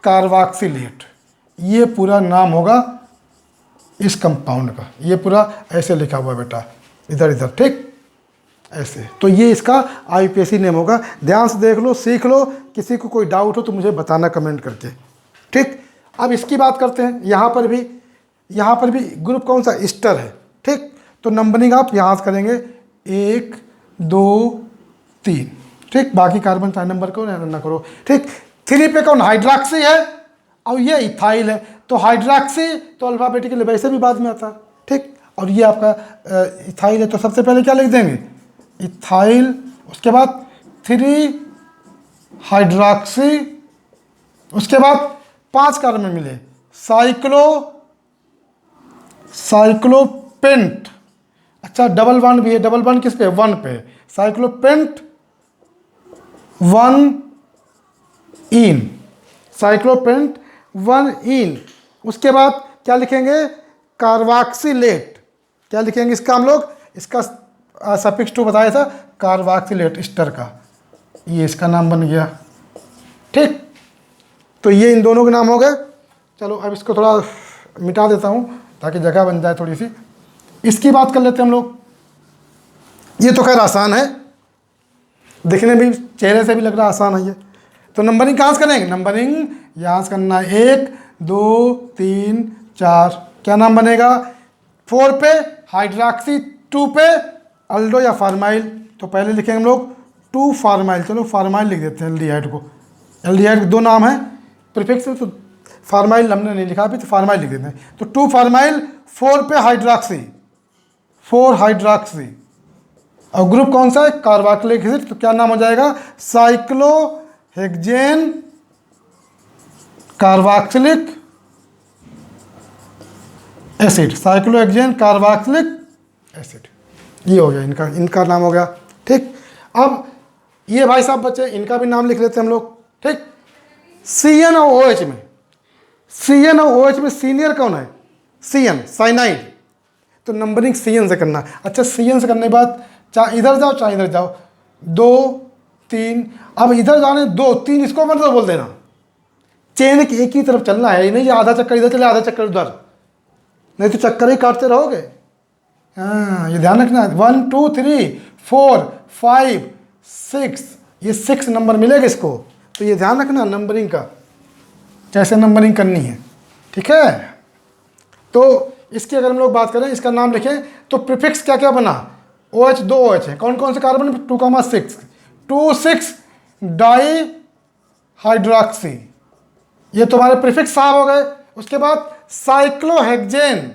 कार्बोक्सिलेट, ये पूरा नाम होगा इस कंपाउंड का। ये पूरा ऐसे लिखा हुआ बेटा, इधर इधर, ठीक ऐसे। तो ये इसका आईपीएसी नेम होगा। ध्यान से देख लो, सीख लो। किसी को कोई डाउट हो तो मुझे बताना कमेंट करके, ठीक। अब इसकी बात करते हैं। यहाँ पर भी ग्रुप कौन सा? ईस्टर है, ठीक। तो नंबरिंग आप यहाँ से करेंगे 1 2 3, ठीक। बाकी कार्बन चाहे नंबर करो ना करो, ठीक। 3 पे कौन? हाइड्रॉक्सी है, और ये इथाइल है। तो हाइड्रॉक्सी तो अल्फ़ाबेटिकली वैसे भी बाद में आता है, ठीक। और ये आपका इथाइल है, तो सबसे पहले क्या लिख देंगे? इथाइल। उसके बाद 3 हाइड्रॉक्सी। उसके बाद 5 कार्बन मिले, साइक्लोपेंट। अच्छा, डबल बॉन्ड भी है। डबल बॉन्ड किस पे? 1 पे। साइक्लोपेंट 1 इन, साइक्लोपेंट 1 इन। उसके बाद क्या लिखेंगे? कार्बोक्सिलेट। क्या लिखेंगे इसका हम लोग? इसका सफिक्स 2 बताया था, कार्बोक्सिलेट ईस्टर का। ये इसका नाम बन गया, ठीक। तो ये इन दोनों के नाम हो गए। चलो अब इसको थोड़ा मिटा देता हूँ ताकि जगह बन जाए थोड़ी सी। इसकी बात कर लेते हैं हम लोग। ये तो खैर आसान है, दिखने में चेहरे से भी लग रहा आसान है ये। तो नंबरिंग कहाँ से करेंगे? नंबरिंग यहाँ से करना है 1 2 3 4। क्या नाम बनेगा? 4 पे हाइड्रॉक्सी, 2 पे अल्डो या फार्माइल। तो पहले लिखेंगे हम लोग 2 फार्माइल। चलो फार्माइल लिख देते हैं एल्डिहाइड को। एल्डिहाइड के 2 नाम हैं, प्रीफिक्स तो फार्माइल हमने नहीं लिखा अभी, तो फार्माइल लिख देते हैं। तो 2 फार्माइल, 4 पे हाइड्रॉक्सी, 4 हाइड्रॉक्सी। और ग्रुप कौन सा है? Carboxylic acid. तो क्या नाम हो जाएगा? Cyclohexane carboxylic acid, cyclohexane carboxylic acid. ये हो गया इनका नाम हो गया, ठीक। अब ये भाई साहब बच्चे, इनका भी नाम लिख लेते हैं हम लोग, ठीक। CN और OH में, CN और OH में सीनियर कौन है? CN, cyanide. तो नंबरिंग CN से करना। अच्छा, CN से करने के बाद चाहे इधर जाओ चाहे इधर जाओ, 2 3। अब इधर जाने 2 3, इसको मतलब बोल देना। चेन की एक ही तरफ चलना है, नहीं आधा चक्कर इधर चले आधा चक्कर उधर, नहीं तो चक्कर ही काटते रहोगे। हाँ, ये ध्यान रखना। 1 2 3 4 5 6, ये 6 नंबर मिलेगा इसको। तो ये ध्यान रखना नंबरिंग का, कैसे नंबरिंग करनी है, ठीक है। तो इसकी अगर हम लोग बात करें, इसका नाम लिखें तो प्रीफिक्स क्या क्या बना? OH 2 OH है। कौन कौन से कार्बन? 2,6 2,6 डाई हाइड्रॉक्सी, ये तुम्हारे प्रीफिक्स साहब हो गए। उसके बाद साइक्लोहेक्सेन,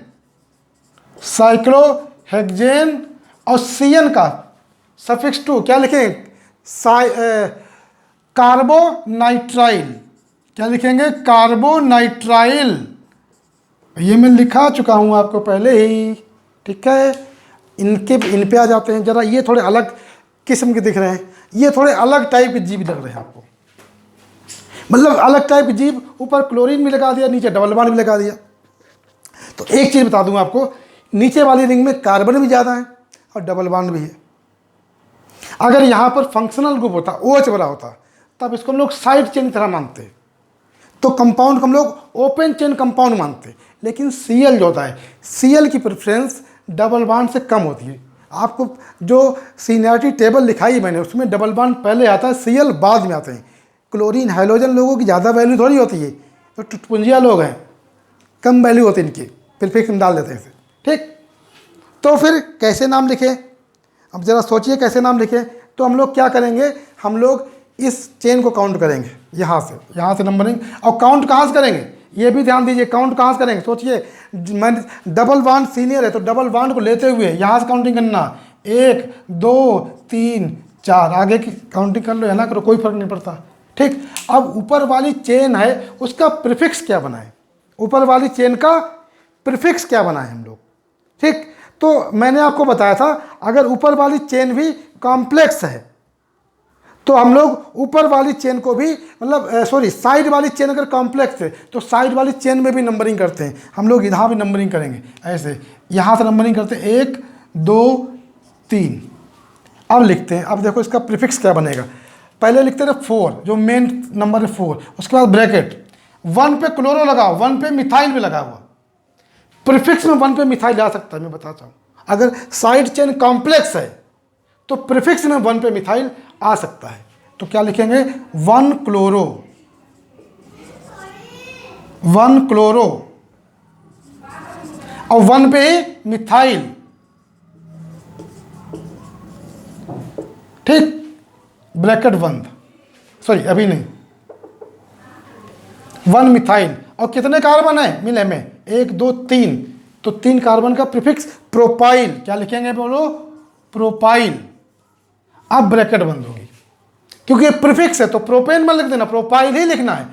साइक्लोहेक्सेन और CN का सफिक्स 2 क्या लिखेंगे? कार्बोनाइट्राइल। क्या लिखेंगे? कार्बोनाइट्राइल। ये मैं लिखा चुका हूँ आपको पहले ही, ठीक है। इन पे आ जाते हैं जरा। ये थोड़े अलग किस्म के दिख रहे हैं, ये थोड़े अलग टाइप के जीव लग रहे हैं आपको, मतलब अलग टाइप के जीव। ऊपर क्लोरीन भी लगा दिया, नीचे डबल बॉन्ड भी लगा दिया। तो एक चीज़ बता दूंगा आपको, नीचे वाली रिंग में कार्बन भी ज़्यादा है और डबल बॉन्ड भी है। अगर यहाँ पर फंक्शनल ग्रुप होता, OH वाला होता, तब इसको हम लोग साइड चेन की तरह मानते, तो कंपाउंड को हम लोग ओपन चेन कंपाउंड मानते। लेकिन Cl जो होता है, Cl की प्रेफरेंस डबल बॉन्ड से कम होती है। आपको जो सीनियरिटी टेबल लिखाई मैंने, उसमें डबल बॉन्ड पहले आता है, Cl बाद में आते हैं। क्लोरीन हाइड्रोजन लोगों की ज़्यादा वैल्यू थोड़ी होती है, तो टुटपुंजिया लोग हैं, कम वैल्यू होती है इनकी, प्रीफिक्स में डाल देते हैं इसे, ठीक। तो फिर कैसे नाम लिखें? अब ज़रा सोचिए कैसे नाम लिखें। तो हम लोग क्या करेंगे? हम लोग इस चेन को काउंट करेंगे, यहाँ से नंबरिंग। और काउंट कहाँ से करेंगे? ये भी ध्यान दीजिए, काउंट कहाँ से करेंगे? सोचिए, मैं डबल बॉन्ड सीनियर है तो डबल बॉन्ड को लेते हुए यहाँ से काउंटिंग करना, 1 2 3 4, आगे की काउंटिंग कर लो या ना करो, कोई फर्क नहीं पड़ता, ठीक। अब ऊपर वाली चेन है, उसका प्रीफिक्स क्या बनाए? ऊपर वाली चेन का प्रीफिक्स क्या बनाए हम लोग? ठीक। तो मैंने आपको बताया था अगर ऊपर वाली चेन भी कॉम्प्लेक्स है तो हम लोग ऊपर वाली चेन को भी मतलब साइड वाली चेन अगर कॉम्प्लेक्स है तो साइड वाली चेन में भी नंबरिंग करते हैं हम लोग। यहाँ भी नंबरिंग करेंगे ऐसे, यहाँ से नंबरिंग करते हैं 1 2 3। अब लिखते हैं, अब देखो इसका प्रीफिक्स क्या बनेगा। पहले लिखते थे 4, जो मेन नंबर है 4, उसके बाद ब्रैकेट 1 पे क्लोरो लगा, 1 पे मिथाइल भी लगा हुआ। प्रीफिक्स में 1 पे मिथाइल आ सकता है, मैं बताता हूँ। अगर साइड चेन कॉम्प्लेक्स है तो प्रीफिक्स में 1 पे मिथाइल आ सकता है। तो क्या लिखेंगे 1 क्लोरो, 1 क्लोरो और 1 पे मिथाइल, ठीक, ब्रैकेट बंद। सॉरी अभी नहीं, 1 मिथाइल। और कितने कार्बन है मिले में 1 2 3, तो 3 कार्बन का प्रीफिक्स प्रोपाइल। क्या लिखेंगे बोलो, प्रोपाइल। अब ब्रैकेट बंद होगी क्योंकि ये प्रीफिक्स है तो प्रोपेन में लिख देना, प्रोपाइल ही लिखना है।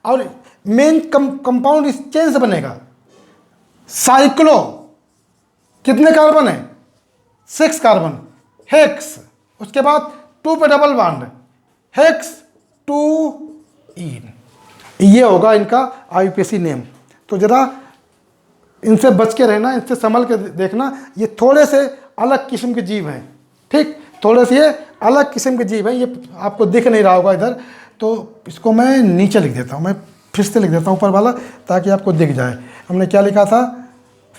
और मेन कंपाउंड इस चेन से बनेगा। साइक्लो, कितने कार्बन है 6 कार्बन, हेक्स, उसके बाद 2 पे डबल बॉन्ड, हेक्स 2 ईन। ये होगा इनका आईयूपीएसी नेम। तो जरा इनसे बच के रहना, इनसे संभल के देखना। ये थोड़े से अलग किस्म के जीव हैं, ठीक, थोड़े से ये अलग किस्म के जीव हैं। ये आपको दिख नहीं रहा होगा इधर, तो इसको मैं नीचे लिख देता हूँ, मैं फिर से लिख देता हूँ ऊपर वाला ताकि आपको दिख जाए। हमने क्या लिखा था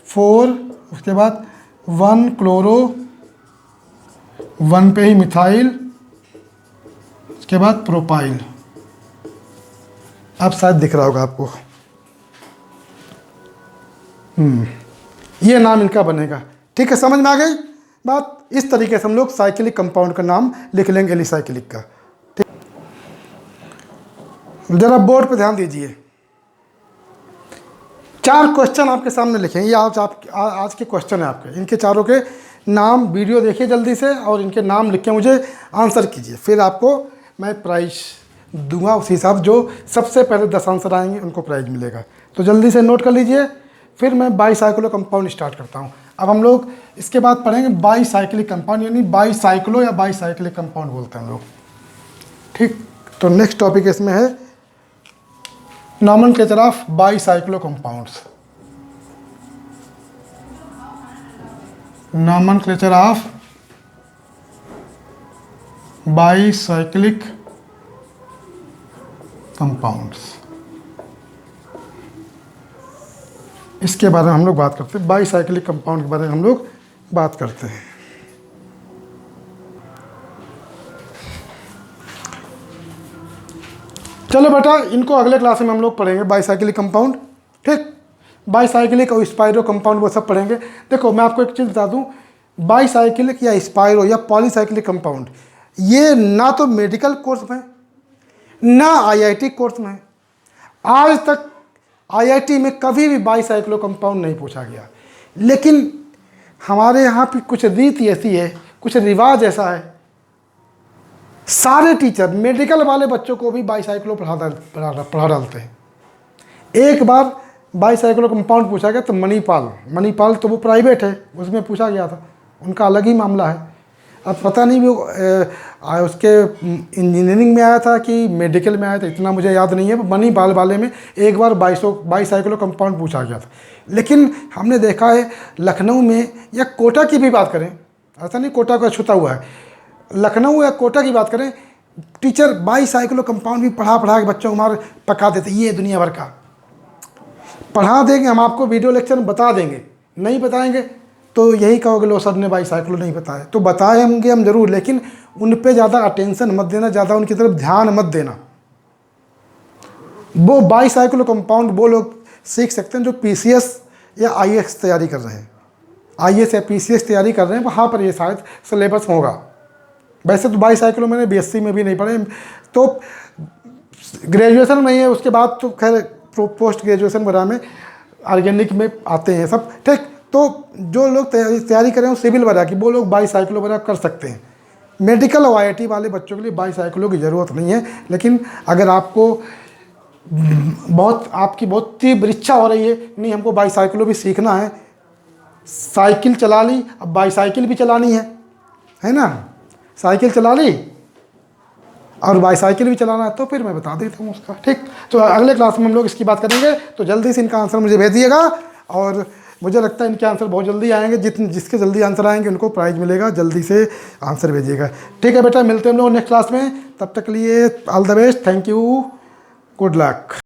4, उसके बाद 1 क्लोरो, 1 पे ही मिथाइल, उसके बाद प्रोपाइल। अब शायद दिख रहा होगा आपको। ये नाम इनका बनेगा, ठीक है, समझ में आ गई बात। इस तरीके से हम लोग साइक्लिक कंपाउंड का नाम लिख लेंगे एलिसाइक्लिक का, ठीक। जरा बोर्ड पे ध्यान दीजिए, 4 क्वेश्चन आपके सामने लिखे हैं। ये आज के क्वेश्चन है आपके। इनके चारों के नाम वीडियो देखिए जल्दी से और इनके नाम लिख के मुझे आंसर कीजिए, फिर आपको मैं प्राइज दूंगा उस हिसाब। जो सबसे पहले 10 आंसर आएंगे उनको प्राइज मिलेगा। तो जल्दी से नोट कर लीजिए, फिर मैं बाईसाइक्लो कंपाउंड स्टार्ट करता हूँ। अब हम लोग इसके बाद पढ़ेंगे बाईसाइक्लिक कंपाउंड, यानी बाईसाइक्लो या बाईसाइक्लिक कंपाउंड बोलते हैं हम लोग, ठीक। तो नेक्स्ट टॉपिक इसमें है nomenclature of bicyclo compounds. Nomenclature of bicyclic compounds, इसके बारे में हम लोग बात करते हैं। बाईसाइक्लिक कंपाउंड के बारे में हम लोग बात करते हैं। चलो बेटा, इनको अगले क्लास में हम लोग पढ़ेंगे बाईसाइक्लिक कंपाउंड, ठीक। बाईसाइक्लिक और स्पाइरो कंपाउंड वो सब पढ़ेंगे। देखो मैं आपको एक चीज़ बता दूं, बाईसाइक्लिक या स्पाइरो या पॉलीसाइक्लिक कंपाउंड ये ना तो मेडिकल कोर्स में ना आईआईटी कोर्स में, आज तक आईआईटी में कभी भी बाईसाइक्लो कंपाउंड नहीं पूछा गया। लेकिन हमारे यहाँ की कुछ रीति ऐसी है, कुछ रिवाज ऐसा है, सारे टीचर मेडिकल वाले बच्चों को भी बाईसाइक्लो पढ़ा डालते हैं। एक बार बाईसाइक्लो कंपाउंड पूछा गया तो मणिपाल तो वो प्राइवेट है, उसमें पूछा गया था, उनका अलग ही मामला है। अब पता नहीं वो उसके इंजीनियरिंग में आया था कि मेडिकल में आया था, इतना मुझे याद नहीं है। मणिपाल वाले में एक बार बाईसाइक्लो कंपाउंड पूछा गया था। लेकिन हमने देखा है लखनऊ में या कोटा की भी बात करें, ऐसा नहीं कोटा का छूता हुआ है, लखनऊ या कोटा की बात करें, टीचर बाईसाइक्लो कंपाउंड भी पढ़ा के बच्चों को हमारे पका देते। ये दुनिया भर का पढ़ा देंगे, हम आपको वीडियो लेक्चर में बता देंगे। नहीं बताएंगे तो यही कहोगे लो सर ने बाईसाइक्लो नहीं बताया। तो बताए होंगे हम जरूर, लेकिन उन पे ज़्यादा अटेंशन मत देना, ज़्यादा उनकी तरफ ध्यान मत देना। वो बाईसाइक्लो कंपाउंड वो लोग सीख सकते हैं जो पीसीएस या आईएएस तैयारी कर रहे हैं, आईएएस या पीसीएस तैयारी कर रहे हैं, वहाँ पर ये शायद सिलेबस होगा। वैसे तो बाईसाइक्लो मैंने बीएससी में भी नहीं पढ़े, तो ग्रेजुएशन में ही है, उसके बाद तो खैर पोस्ट ग्रेजुएशन वगैरह में ऑर्गेनिक में आते हैं सब, ठीक। तो जो लोग तैयारी कर रहे हैं सिविल वगैरह की, वो लोग बाईसाइक्लो वगैरह कर सकते हैं। मेडिकल और आईआईटी वाले बच्चों के लिए बाईसाइक्लो की ज़रूरत नहीं है। लेकिन अगर आपको आपकी बहुत तीव्र इच्छा हो रही है, नहीं हमको बाईसाइक्लो भी सीखना है, साइकिल चला ली, अब बाईसाइकिल भी चलानी है ना, साइकिल चला ली और बाईसाइकिल भी चलाना है, तो फिर मैं बता देता हूँ उसका। ठीक, तो अगले क्लास में हम लोग इसकी बात करेंगे। तो जल्दी से इनका आंसर मुझे भेज दिएगा, और मुझे लगता है इनके आंसर बहुत जल्दी आएंगे। जिसके जल्दी आंसर आएंगे उनको प्राइज़ मिलेगा। जल्दी से आंसर भेजिएगा। ठीक है बेटा, मिलते हैं हम लोग नेक्स्ट क्लास में। तब तक के लिए all the best, thank you, good luck.